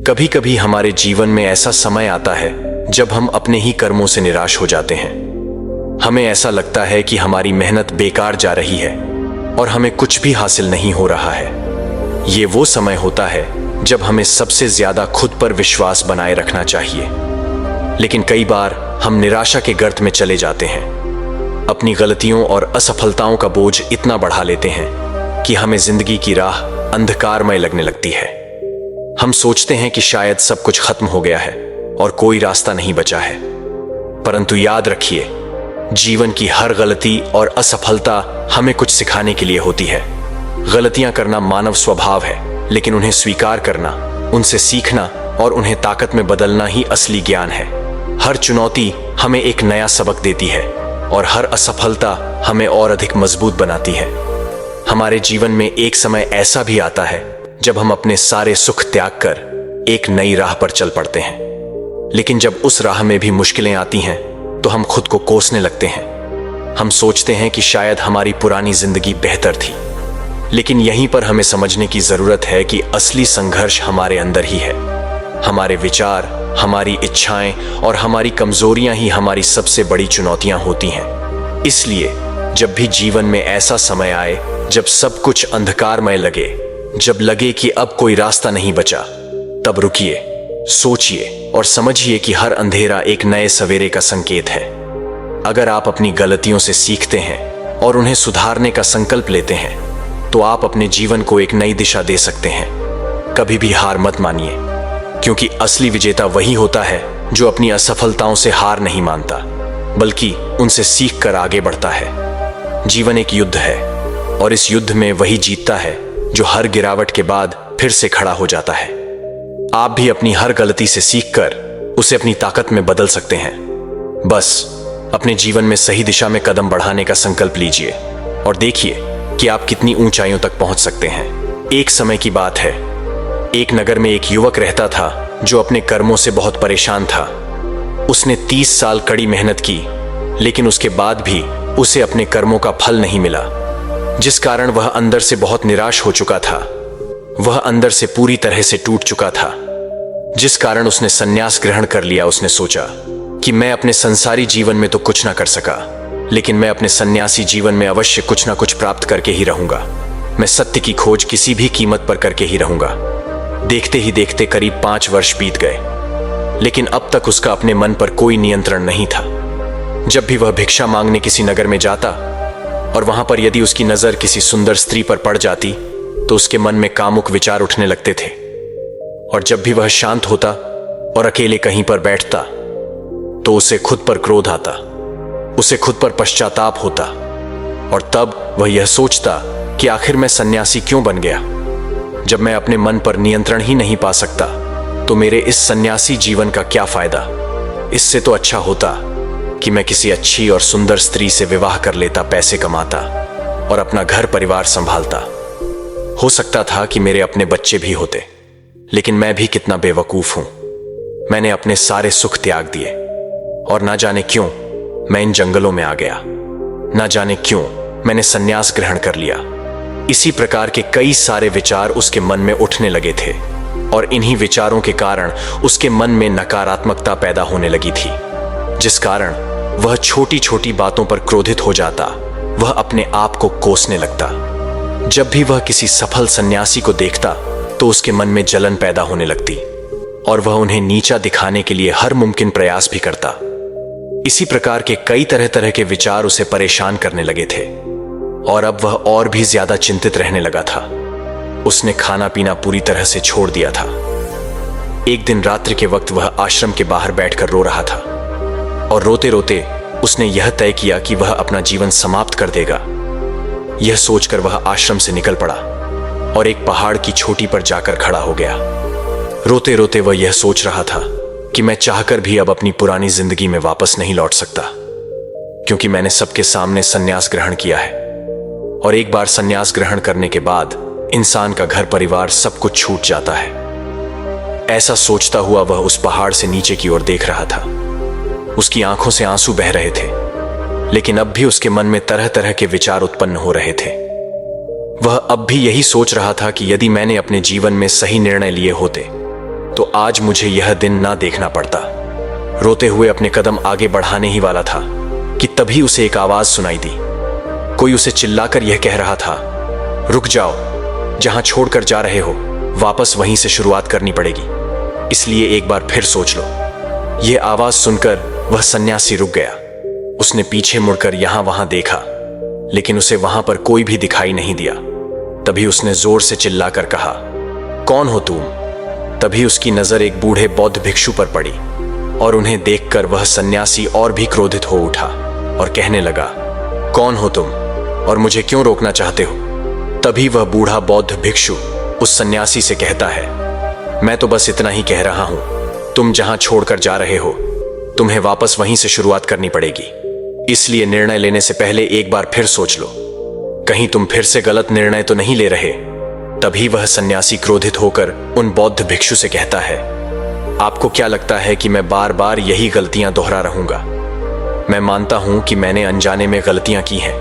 कभी कभी हमारे जीवन में ऐसा समय आता है जब हम अपने ही कर्मों से निराश हो जाते हैं। हमें ऐसा लगता है कि हमारी मेहनत बेकार जा रही है और हमें कुछ भी हासिल नहीं हो रहा है। ये वो समय होता है जब हमें सबसे ज्यादा खुद पर विश्वास बनाए रखना चाहिए। लेकिन कई बार हम निराशा के गर्त में चले जाते हैं। अपनी गलतियों और असफलताओं का बोझ इतना बढ़ा लेते हैं कि हमें जिंदगी की राह अंधकारमय लगने लगती है। हम सोचते हैं कि शायद सब कुछ खत्म हो गया है और कोई रास्ता नहीं बचा है। परंतु याद रखिए, जीवन की हर गलती और असफलता हमें कुछ सिखाने के लिए होती है। गलतियां करना मानव स्वभाव है, लेकिन उन्हें स्वीकार करना, उनसे सीखना और उन्हें ताकत में बदलना ही असली ज्ञान है। हर चुनौती हमें एक नया सबक देती है और हर असफलता हमें और अधिक मजबूत बनाती है। हमारे जीवन में एक समय ऐसा भी आता है जब हम अपने सारे सुख त्याग कर एक नई राह पर चल पड़ते हैं। लेकिन जब उस राह में भी मुश्किलें आती हैं तो हम खुद को कोसने लगते हैं। हम सोचते हैं कि शायद हमारी पुरानी जिंदगी बेहतर थी। लेकिन यहीं पर हमें समझने की जरूरत है कि असली संघर्ष हमारे अंदर ही है। हमारे विचार, हमारी इच्छाएं और हमारी कमजोरियां ही हमारी सबसे बड़ी चुनौतियां होती हैं। इसलिए जब भी जीवन में ऐसा समय आए जब सब कुछ अंधकारमय लगे, जब लगे कि अब कोई रास्ता नहीं बचा, तब रुकिए, सोचिए और समझिए कि हर अंधेरा एक नए सवेरे का संकेत है। अगर आप अपनी गलतियों से सीखते हैं और उन्हें सुधारने का संकल्प लेते हैं तो आप अपने जीवन को एक नई दिशा दे सकते हैं। कभी भी हार मत मानिए, क्योंकि असली विजेता वही होता है जो अपनी असफलताओं से हार नहीं मानता, बल्कि उनसे सीख कर आगे बढ़ता है। जीवन एक युद्ध है और इस युद्ध में वही जीतता है जो हर गिरावट के बाद फिर से खड़ा हो जाता है। आप भी अपनी हर गलती से सीखकर उसे अपनी ताकत में बदल सकते हैं। बस अपने जीवन में सही दिशा में कदम बढ़ाने का संकल्प लीजिए और देखिए कि आप कितनी ऊंचाइयों तक पहुंच सकते हैं। एक समय की बात है, एक नगर में एक युवक रहता था जो अपने कर्मों से बहुत परेशान था। उसने 30 साल कड़ी मेहनत की, लेकिन उसके बाद भी उसे अपने कर्मों का फल नहीं मिला, जिस कारण वह अंदर से बहुत निराश हो चुका था। वह अंदर से पूरी तरह से टूट चुका था, जिस कारण उसने संन्यास ग्रहण कर लिया। उसने सोचा कि मैं अपने संसारी जीवन में तो कुछ ना कर सका, लेकिन मैं अपने सन्यासी जीवन में अवश्य कुछ ना कुछ प्राप्त करके ही रहूंगा। मैं सत्य की खोज किसी भी कीमत पर करके ही रहूंगा। देखते ही देखते करीब 5 वर्ष बीत गए, लेकिन अब तक उसका अपने मन पर कोई नियंत्रण नहीं था। जब भी वह भिक्षा मांगने किसी नगर में जाता और वहां पर यदि उसकी नजर किसी सुंदर स्त्री पर पड़ जाती तो उसके मन में कामुक विचार उठने लगते थे। और जब भी वह शांत होता और अकेले कहीं पर बैठता तो उसे खुद पर क्रोध आता, उसे खुद पर पश्चाताप होता और तब वह यह सोचता कि आखिर मैं सन्यासी क्यों बन गया। जब मैं अपने मन पर नियंत्रण ही नहीं पा सकता तो मेरे इस सन्यासी जीवन का क्या फायदा। इससे तो अच्छा होता कि मैं किसी अच्छी और सुंदर स्त्री से विवाह कर लेता, पैसे कमाता और अपना घर परिवार संभालता। हो सकता था कि मेरे अपने बच्चे भी होते, लेकिन मैं भी कितना बेवकूफ हूं। मैंने अपने सारे सुख त्याग दिए और ना जाने क्यों मैं इन जंगलों में आ गया। ना जाने क्यों मैंने संन्यास ग्रहण कर लिया। इसी प्रकार के कई सारे विचार उसके मन में उठने लगे थे और इन्हीं विचारों के कारण उसके मन में नकारात्मकता पैदा होने लगी थी, जिस कारण वह छोटी छोटी बातों पर क्रोधित हो जाता। वह अपने आप को कोसने लगता। जब भी वह किसी सफल सन्यासी को देखता तो उसके मन में जलन पैदा होने लगती और वह उन्हें नीचा दिखाने के लिए हर मुमकिन प्रयास भी करता। इसी प्रकार के कई तरह तरह के विचार उसे परेशान करने लगे थे और अब वह और भी ज्यादा चिंतित रहने लगा था। उसने खाना पीना पूरी तरह से छोड़ दिया था। एक दिन रात्रि के वक्त वह आश्रम के बाहर बैठकर रो रहा था और रोते रोते उसने यह तय किया कि वह अपना जीवन समाप्त कर देगा। यह सोचकर वह आश्रम से निकल पड़ा और एक पहाड़ की चोटी पर जाकर खड़ा हो गया। रोते रोते वह यह सोच रहा था कि मैं चाहकर भी अब अपनी पुरानी जिंदगी में वापस नहीं लौट सकता, क्योंकि मैंने सबके सामने संन्यास ग्रहण किया है और एक बार संन्यास ग्रहण करने के बाद इंसान का घर परिवार सब कुछ छूट जाता है। ऐसा सोचता हुआ वह उस पहाड़ से नीचे की ओर देख रहा था। उसकी आंखों से आंसू बह रहे थे, लेकिन अब भी उसके मन में तरह तरह के विचार उत्पन्न हो रहे थे। वह अब भी यही सोच रहा था कि यदि मैंने अपने जीवन में सही निर्णय लिए होते तो आज मुझे यह दिन ना देखना पड़ता। रोते हुए अपने कदम आगे बढ़ाने ही वाला था कि तभी उसे एक आवाज सुनाई दी। कोई उसे चिल्लाकर यह कह रहा था, रुक जाओ, जहां छोड़कर जा रहे हो वापस वहीं से शुरुआत करनी पड़ेगी, इसलिए एक बार फिर सोच लो। यह आवाज सुनकर वह सन्यासी रुक गया। उसने पीछे मुड़कर यहां वहां देखा, लेकिन उसे वहां पर कोई भी दिखाई नहीं दिया। तभी उसने जोर से चिल्लाकर कहा, कौन हो तुम? तभी उसकी नजर एक बूढ़े बौद्ध भिक्षु पर पड़ी और उन्हें देखकर वह सन्यासी और भी क्रोधित हो उठा और कहने लगा, कौन हो तुम और मुझे क्यों रोकना चाहते हो? तभी वह बूढ़ा बौद्ध भिक्षु उस सन्यासी से कहता है, मैं तो बस इतना ही कह रहा हूं, तुम जहां छोड़कर जा रहे हो तुम्हें वापस वहीं से शुरुआत करनी पड़ेगी, इसलिए निर्णय लेने से पहले एक बार फिर सोच लो, कहीं तुम फिर से गलत निर्णय तो नहीं ले रहे। तभी वह सन्यासी क्रोधित होकर उन बौद्ध भिक्षु से कहता है, आपको क्या लगता है कि मैं बार बार यही गलतियां दोहरा रहूंगा? मैं मानता हूं कि मैंने अनजाने में गलतियां की हैं,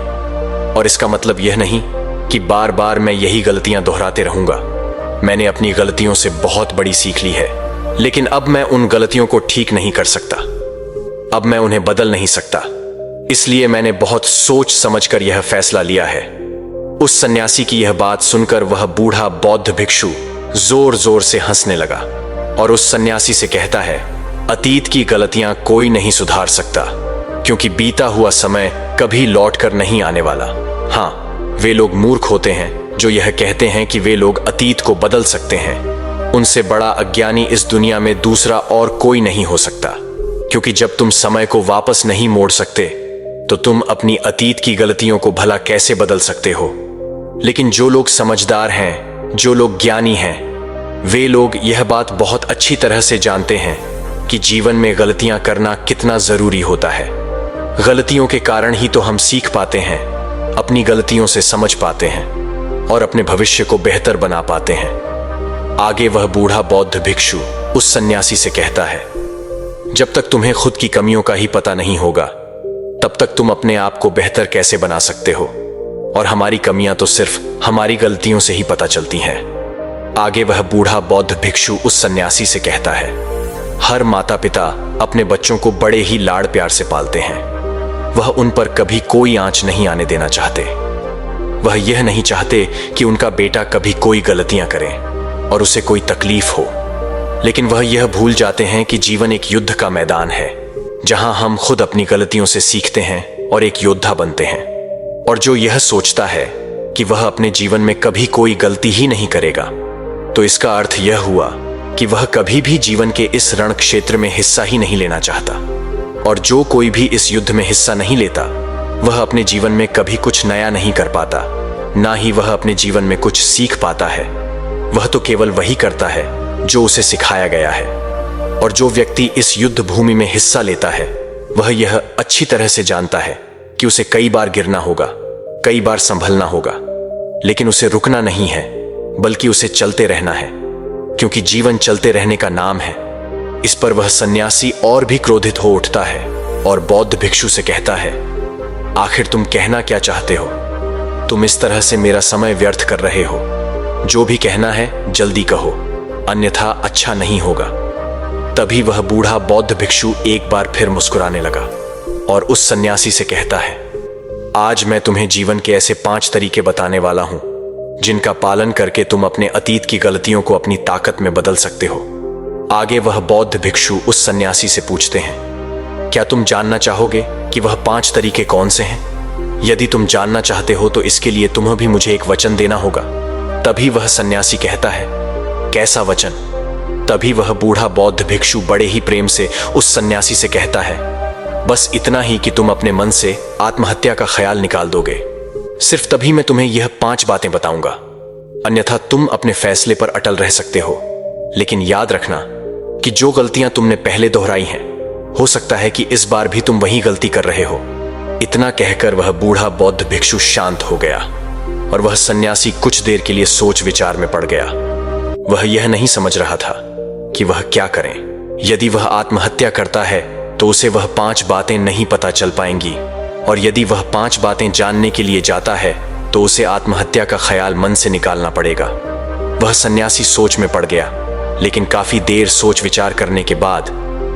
और इसका मतलब यह नहीं कि बार बार मैं यही गलतियां दोहराते रहूंगा। मैंने अपनी गलतियों से बहुत बड़ी सीख ली है, लेकिन अब मैं उन गलतियों को ठीक नहीं कर सकता। अब मैं उन्हें बदल नहीं सकता, इसलिए मैंने बहुत सोच समझकर यह फैसला लिया है। उस सन्यासी की यह बात सुनकर वह बूढ़ा बौद्ध भिक्षु जोर जोर से हंसने लगा और उस सन्यासी से कहता है, अतीत की गलतियां कोई नहीं सुधार सकता, क्योंकि बीता हुआ समय कभी लौट कर नहीं आने वाला। हाँ, वे लोग मूर्ख होते हैं जो यह कहते हैं कि वे लोग अतीत को बदल सकते हैं। उनसे बड़ा अज्ञानी इस दुनिया में दूसरा और कोई नहीं हो सकता, क्योंकि जब तुम समय को वापस नहीं मोड़ सकते तो तुम अपनी अतीत की गलतियों को भला कैसे बदल सकते हो? लेकिन जो लोग समझदार हैं, जो लोग ज्ञानी हैं, वे लोग यह बात बहुत अच्छी तरह से जानते हैं कि जीवन में गलतियां करना कितना जरूरी होता है। गलतियों के कारण ही तो हम सीख पाते हैं, अपनी गलतियों से समझ पाते हैं और अपने भविष्य को बेहतर बना पाते हैं। आगे वह बूढ़ा बौद्ध भिक्षु उस सन्यासी से कहता है, जब तक तुम्हें खुद की कमियों का ही पता नहीं होगा तब तक तुम अपने आप को बेहतर कैसे बना सकते हो, और हमारी कमियां तो सिर्फ हमारी गलतियों से ही पता चलती हैं। आगे वह बूढ़ा बौद्ध भिक्षु उस सन्यासी से कहता है, हर माता पिता अपने बच्चों को बड़े ही लाड़ प्यार से पालते हैं। वह उन पर कभी कोई आंच नहीं आने देना चाहते। वह यह नहीं चाहते कि उनका बेटा कभी कोई गलतियां करे और उसे कोई तकलीफ हो, लेकिन वह यह भूल जाते हैं कि जीवन एक युद्ध का मैदान है, जहां हम खुद अपनी गलतियों से सीखते हैं और एक योद्धा बनते हैं। और जो यह सोचता है कि वह अपने जीवन में कभी कोई गलती ही नहीं करेगा, तो इसका अर्थ यह हुआ कि वह कभी भी जीवन के इस रण क्षेत्र में हिस्सा ही नहीं लेना चाहता। और जो कोई भी इस युद्ध में हिस्सा नहीं लेता, वह अपने जीवन में कभी कुछ नया नहीं कर पाता, ना ही वह अपने जीवन में कुछ सीख पाता है। वह तो केवल वही करता है जो उसे सिखाया गया है। और जो व्यक्ति इस युद्ध भूमि में हिस्सा लेता है, वह यह अच्छी तरह से जानता है कि उसे कई बार गिरना होगा, कई बार संभलना होगा, लेकिन उसे रुकना नहीं है, बल्कि उसे चलते रहना है, क्योंकि जीवन चलते रहने का नाम है। इस पर वह सन्यासी और भी क्रोधित हो उठता है और बौद्ध भिक्षु से कहता है, आखिर तुम कहना क्या चाहते हो? तुम इस तरह से मेरा समय व्यर्थ कर रहे हो। जो भी कहना है जल्दी कहो, अन्यथा अच्छा नहीं होगा। तभी वह बूढ़ा बौद्ध भिक्षु एक बार फिर मुस्कुराने लगा और उस सन्यासी से कहता है, आज मैं तुम्हें जीवन के ऐसे 5 तरीके बताने वाला हूं जिनका पालन करके तुम अपने अतीत की गलतियों को अपनी ताकत में बदल सकते हो। आगे वह बौद्ध भिक्षु उस सन्यासी से पूछते हैं, क्या तुम जानना चाहोगे कि वह 5 तरीके कौन से हैं? यदि तुम जानना चाहते हो तो इसके लिए तुम्हें भी मुझे एक वचन देना होगा। तभी वह सन्यासी कहता है, कैसा वचन? तभी वह बूढ़ा बौद्ध भिक्षु बड़े ही प्रेम से उस सन्यासी से कहता है, बस इतना ही कि तुम अपने मन से आत्महत्या का ख्याल निकाल दोगे। सिर्फ तभी मैं तुम्हें यह 5 बातें बताऊंगा, अन्यथा तुम अपने फैसले पर अटल रह सकते हो। लेकिन याद रखना कि जो गलतियां तुमने पहले दोहराई हैं, हो सकता है कि इस बार भी तुम वही गलती कर रहे हो। इतना कहकर वह बूढ़ा बौद्ध भिक्षु शांत हो गया और वह सन्यासी कुछ देर के लिए सोच विचार में पड़ गया। वह यह नहीं समझ रहा था कि वह क्या करें। यदि वह आत्महत्या करता है तो उसे वह 5 बातें नहीं पता चल पाएंगी, और यदि वह 5 बातें जानने के लिए जाता है तो उसे आत्महत्या का ख्याल मन से निकालना पड़ेगा। वह सन्यासी सोच में पड़ गया, लेकिन काफी देर सोच विचार करने के बाद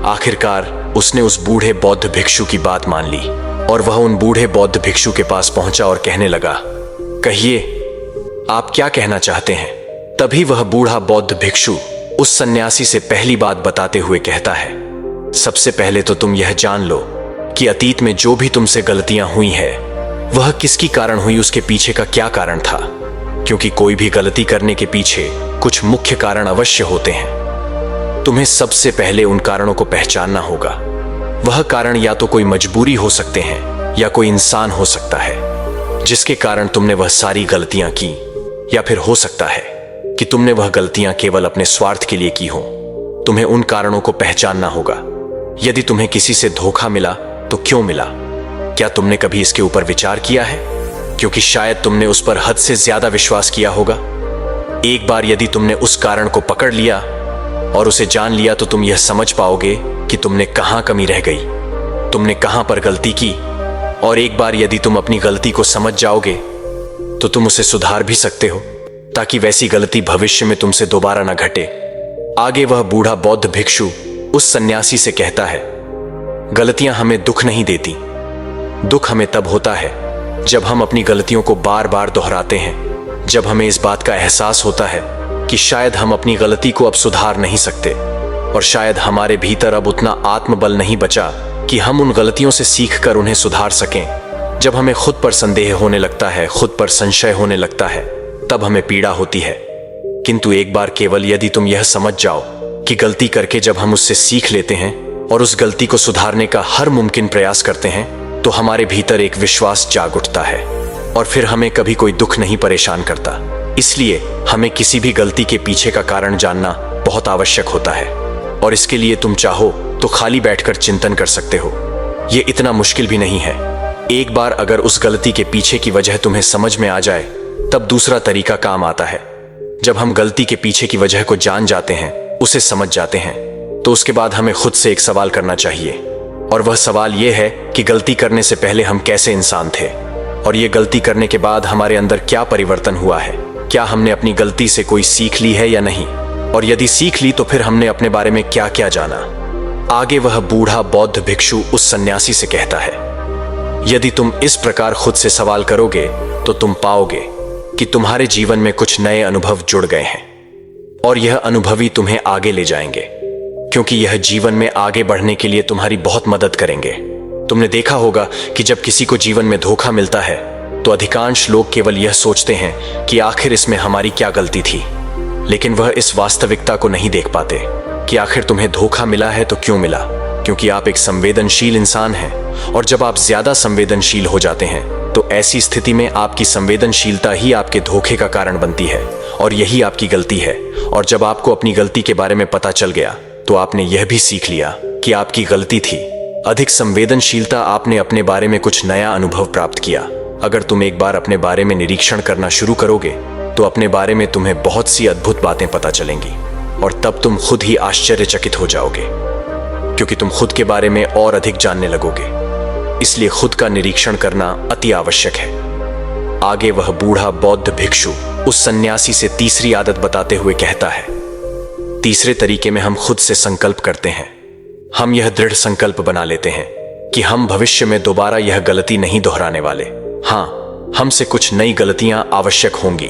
आखिरकार उसने उस बूढ़े बौद्ध भिक्षु की बात मान ली और वह उन बूढ़े बौद्ध भिक्षु के पास पहुंचा और कहने लगा, कहिए, आप क्या कहना चाहते हैं? तभी वह बूढ़ा बौद्ध भिक्षु उस सन्यासी से पहली बात बताते हुए कहता है, सबसे पहले तो तुम यह जान लो कि अतीत में जो भी तुमसे गलतियां हुई है वह किसकी कारण हुई, उसके पीछे का क्या कारण था। क्योंकि कोई भी गलती करने के पीछे कुछ मुख्य कारण अवश्य होते हैं। तुम्हें सबसे पहले उन कारणों को पहचानना होगा। वह कारण या तो कोई मजबूरी हो सकते हैं या कोई इंसान हो सकता है जिसके कारण तुमने वह सारी गलतियां की, या फिर हो सकता है कि तुमने वह गलतियां केवल अपने स्वार्थ के लिए की हो। तुम्हें उन कारणों को पहचानना होगा। यदि तुम्हें किसी से धोखा मिला तो क्यों मिला? क्या तुमने कभी इसके ऊपर विचार किया है? क्योंकि शायद तुमने उस पर हद से ज्यादा विश्वास किया होगा। एक बार यदि तुमने उस कारण को पकड़ लिया और उसे जान लिया तो तुम यह समझ पाओगे कि तुमने कहां कमी रह गई, तुमने कहां पर गलती की। और एक बार यदि तुम अपनी गलती को समझ जाओगे तो तुम उसे सुधार भी सकते हो ताकि वैसी गलती भविष्य में तुमसे दोबारा न घटे। आगे वह बूढ़ा बौद्ध भिक्षु उस सन्यासी से कहता है, गलतियां हमें दुख नहीं देती। दुख हमें तब होता है जब हम अपनी गलतियों को बार बार दोहराते हैं, जब हमें इस बात का एहसास होता है कि शायद हम अपनी गलती को अब सुधार नहीं सकते और शायद हमारे भीतर अब उतना आत्मबल नहीं बचा कि हम उन गलतियों से सीखकर उन्हें सुधार सकें। जब हमें खुद पर संदेह होने लगता है, खुद पर संशय होने लगता है, तब हमें पीड़ा होती है। किंतु एक बार केवल यदि तुम यह समझ जाओ कि गलती करके जब हम उससे सीख लेते हैं और उस गलती को सुधारने का हर मुमकिन प्रयास करते हैं तो हमारे भीतर एक विश्वास जाग उठता है और फिर हमें कभी कोई दुख नहीं परेशान करता। इसलिए हमें किसी भी गलती के पीछे का कारण जानना बहुत आवश्यक होता है और इसके लिए तुम चाहो तो खाली बैठकर चिंतन कर सकते हो। यह इतना मुश्किल भी नहीं है। एक बार अगर उस गलती के पीछे की वजह तुम्हें समझ में आ जाए तब दूसरा तरीका काम आता है। जब हम गलती के पीछे की वजह को जान जाते हैं, उसे समझ जाते हैं, तो उसके बाद हमें खुद से एक सवाल करना चाहिए और वह सवाल यह है कि गलती करने से पहले हम कैसे इंसान थे और ये गलती करने के बाद हमारे अंदर क्या परिवर्तन हुआ है। क्या हमने अपनी गलती से कोई सीख ली है या नहीं, और यदि सीख ली तो फिर हमने अपने बारे में क्या क्या जाना। आगे वह बूढ़ा बौद्ध भिक्षु उस सन्यासी से कहता है, यदि तुम इस प्रकार खुद से सवाल करोगे तो तुम पाओगे कि तुम्हारे जीवन में कुछ नए अनुभव जुड़ गए हैं और यह अनुभव ही तुम्हें आगे ले जाएंगे, क्योंकि यह जीवन में आगे बढ़ने के लिए तुम्हारी बहुत मदद करेंगे। तुमने देखा होगा कि जब किसी को जीवन में धोखा मिलता है तो अधिकांश लोग केवल यह सोचते हैं कि आखिर इसमें हमारी क्या गलती थी, लेकिन वह इस वास्तविकता को नहीं देख पाते कि आखिर तुम्हें धोखा मिला है तो क्यों मिला। क्योंकि आप एक संवेदनशील इंसान हैं और जब आप ज्यादा संवेदनशील हो जाते हैं तो ऐसी स्थिति में आपकी संवेदनशीलता ही आपके धोखे का कारण बनती है और यही आपकी गलती है। और जब आपको अपनी गलती के बारे में पता चल गया तो आपने यह भी सीख लिया कि आपकी गलती थी। अधिक संवेदनशीलता, आपने अपने बारे में कुछ नया अनुभव प्राप्त किया। अगर तुम एक बार अपने बारे में निरीक्षण करना शुरू करोगे तो अपने बारे में तुम्हें बहुत सी अद्भुत बातें पता चलेंगी और तब तुम खुद ही आश्चर्यचकित हो जाओगे, क्योंकि तुम खुद के बारे में और अधिक जानने लगोगे। इसलिए खुद का निरीक्षण करना अति आवश्यक है। आगे वह बूढ़ा बौद्ध भिक्षु उस सन्यासी से तीसरी आदत बताते हुए कहता है, तीसरे तरीके में हम खुद से संकल्प करते हैं। हम यह दृढ़ संकल्प बना लेते हैं कि हम भविष्य में दोबारा यह गलती नहीं दोहराने वाले। हाँ, हमसे कुछ नई गलतियां आवश्यक होंगी,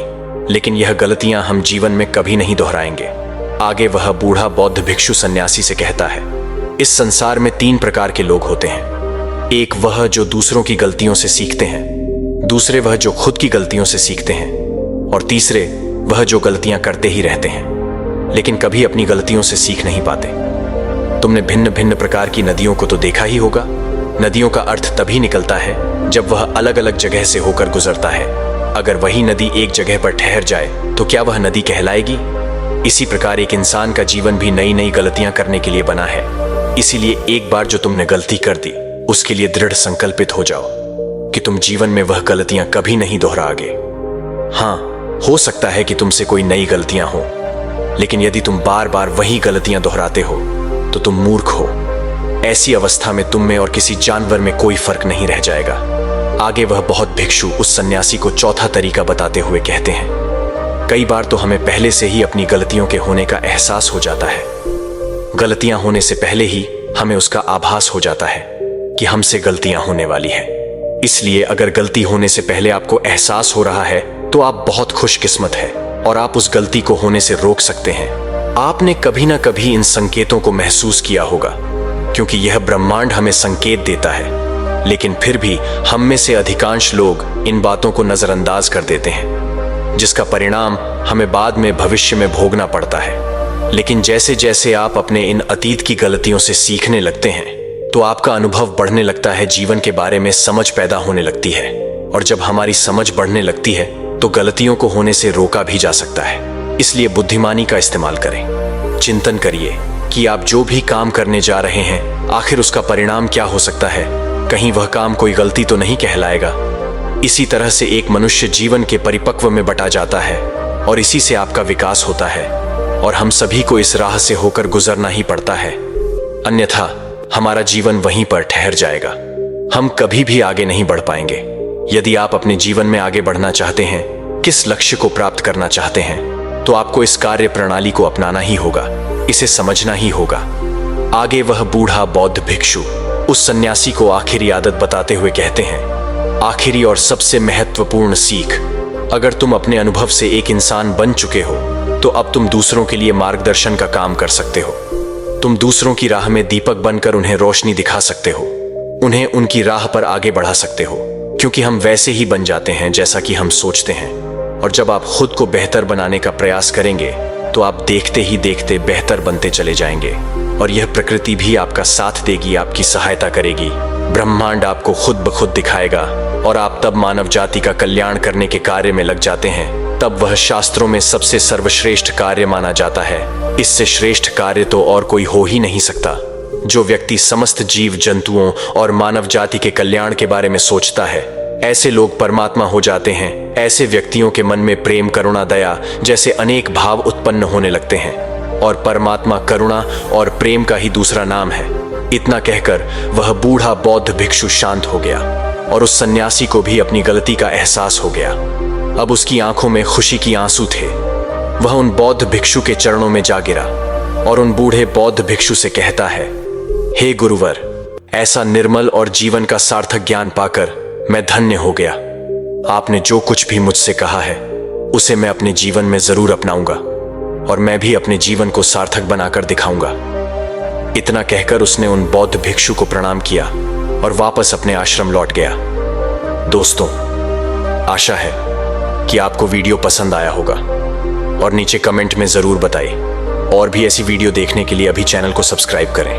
लेकिन यह गलतियां हम जीवन में कभी नहीं दोहराएंगे। आगे वह बूढ़ा बौद्ध भिक्षु सन्यासी से कहता है, इस संसार में 3 प्रकार के लोग होते हैं। एक वह जो दूसरों की गलतियों से सीखते हैं, दूसरे वह जो खुद की गलतियों से सीखते हैं, और तीसरे वह जो गलतियां करते ही रहते हैं लेकिन कभी अपनी गलतियों से सीख नहीं पाते। तुमने भिन्न भिन्न प्रकार की नदियों को तो देखा ही होगा। नदियों का अर्थ तभी निकलता है जब वह अलग अलग जगह से होकर गुजरता है। अगर वही नदी एक जगह पर ठहर जाए तो क्या वह नदी कहलाएगी? इसी प्रकार एक इंसान का जीवन भी नई नई गलतियां करने के लिए बना है। इसीलिए एक बार जो तुमने गलती कर दी उसके लिए दृढ़ संकल्पित हो जाओ कि तुम जीवन में वह गलतियां कभी नहीं दोहराओगे। हाँ, हो सकता है कि तुमसे कोई नई गलतियां हो, लेकिन यदि तुम बार बार वही गलतियां दोहराते हो तो तुम मूर्ख हो। ऐसी अवस्था में तुम में और किसी जानवर में कोई फर्क नहीं रह जाएगा। आगे वह बहुत भिक्षु उस सन्यासी को चौथा तरीका बताते हुए कहते हैं, कई बार तो हमें पहले से ही अपनी गलतियों के होने का एहसास हो जाता है। गलतियां होने से पहले ही हमें उसका आभास हो जाता है कि हमसे गलतियां होने वाली है। इसलिए अगर गलती होने से पहले आपको एहसास हो रहा है तो आप बहुत खुशकिस्मत है और आप उस गलती को होने से रोक सकते हैं। आपने कभी ना कभी इन संकेतों को महसूस किया होगा, क्योंकि यह ब्रह्मांड हमें संकेत देता है, लेकिन फिर भी हम में से अधिकांश लोग इन बातों को नजरअंदाज कर देते हैं, जिसका परिणाम हमें बाद में भविष्य में भोगना पड़ता है। लेकिन जैसे जैसे आप अपने इन अतीत की गलतियों से सीखने लगते हैं तो आपका अनुभव बढ़ने लगता है, जीवन के बारे में समझ पैदा होने लगती है, और जब हमारी समझ बढ़ने लगती है तो गलतियों को होने से रोका भी जा सकता है। इसलिए बुद्धिमानी का इस्तेमाल करें। चिंतन करिए कि आप जो भी काम करने जा रहे हैं आखिर उसका परिणाम क्या हो सकता है। कहीं वह काम कोई गलती तो नहीं कहलाएगा। इसी तरह से एक मनुष्य जीवन के परिपक्व में बटा जाता है और इसी से आपका विकास होता है, और हम सभी को इस राह से होकर गुजरना ही पड़ता है, अन्यथा हमारा जीवन वहीं पर ठहर जाएगा। हम कभी भी आगे नहीं बढ़ पाएंगे। यदि आप अपने जीवन में आगे बढ़ना चाहते हैं, किस लक्ष्य को प्राप्त करना चाहते हैं, तो आपको इस कार्य प्रणाली को अपनाना ही होगा, इसे समझना ही होगा। आगे वह बूढ़ा बौद्ध भिक्षु उस सन्यासी को आखिरी आदत बताते हुए कहते हैं, आखिरी और सबसे महत्वपूर्ण सीख, अगर तुम अपने अनुभव से एक इंसान बन चुके हो तो अब तुम दूसरों के लिए मार्गदर्शन का काम कर सकते हो। तुम दूसरों की राह में दीपक बनकर उन्हें रोशनी दिखा सकते हो, उन्हें उनकी राह पर आगे बढ़ा सकते हो, क्योंकि हम वैसे ही बन जाते हैं जैसा कि हम सोचते हैं। और जब आप खुद को बेहतर बनाने का प्रयास करेंगे तो आप देखते ही देखते बेहतर बनते चले जाएंगे, और यह प्रकृति भी आपका साथ देगी, आपकी सहायता करेगी। ब्रह्मांड आपको खुद ब खुद दिखाएगा, और आप तब मानव जाति का कल्याण करने के कार्य में लग जाते हैं। तब वह शास्त्रों में सबसे सर्वश्रेष्ठ कार्य माना जाता है। इससे श्रेष्ठ कार्य तो और कोई हो ही नहीं सकता। जो व्यक्ति समस्त जीव जंतुओं और मानव जाति के कल्याण के बारे में सोचता है, ऐसे लोग परमात्मा हो जाते हैं। ऐसे व्यक्तियों के मन में प्रेम, करुणा, दया जैसे अनेक भाव उत्पन्न होने लगते हैं, और परमात्मा करुणा और प्रेम का ही दूसरा नाम है। इतना कहकर वह बूढ़ा बौद्ध भिक्षु शांत हो गया, और उस सन्यासी को भी अपनी गलती का एहसास हो गया। अब उसकी आंखों में खुशी की आंसू थे। वह उन बौद्ध भिक्षु के चरणों में जा गिरा और उन बूढ़े बौद्ध भिक्षु से कहता है, हे गुरुवर, ऐसा निर्मल और जीवन का सार्थक ज्ञान पाकर मैं धन्य हो गया। आपने जो कुछ भी मुझसे कहा है उसे मैं अपने जीवन में जरूर अपनाऊंगा, और मैं भी अपने जीवन को सार्थक बनाकर दिखाऊंगा। इतना कहकर उसने उन बौद्ध भिक्षु को प्रणाम किया और वापस अपने आश्रम लौट गया। दोस्तों, आशा है कि आपको वीडियो पसंद आया होगा, और नीचे कमेंट में जरूर बताइए। और भी ऐसी वीडियो देखने के लिए अभी चैनल को सब्सक्राइब करें।